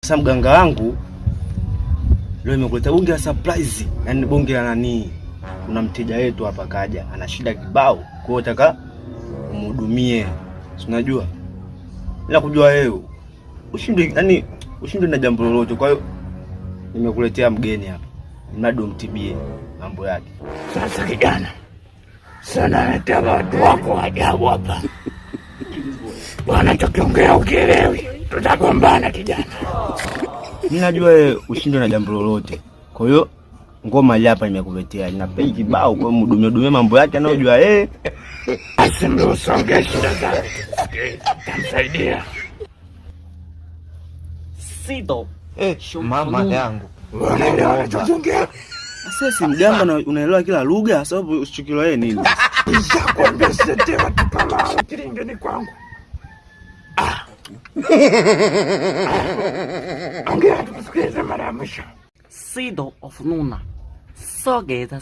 Sasa mganga wangu leo nimekuletea bonge la surprise. Yaani bonge la nani? Kuna mteja wetu hapa kaja, ana shida kibao. Kwa hiyo nataka umhudumie. Unajua? Bila kujua wewe ushinde na jambo lolote. Kwa hiyo nimekuletea mgeni hapa. Mradi umtibie mambo yake. Sasa kijana, sana leta watu wako ajabu hapa. Bwana tukiongea ukielewi, tutagombana kijana. Mimi najua wewe ushinde na jambo lolote. Kwa hiyo ngoma ile hapa nimekuletea. Ina bei kibao kwa mhudumie mambo yake anayojua yeye. Asimbe usonge shida zake. Tamsaidia. Sido. Mama yangu. Unaelewa tukiongea? Sasa si mganga na unaelewa kila lugha, sababu usichukilo yeye nini? Nishakwambia sitewa kipala kilingeni kwangu. Ongea tukusikilize mara ya mwisho. Sido of Nuna. Sogeza.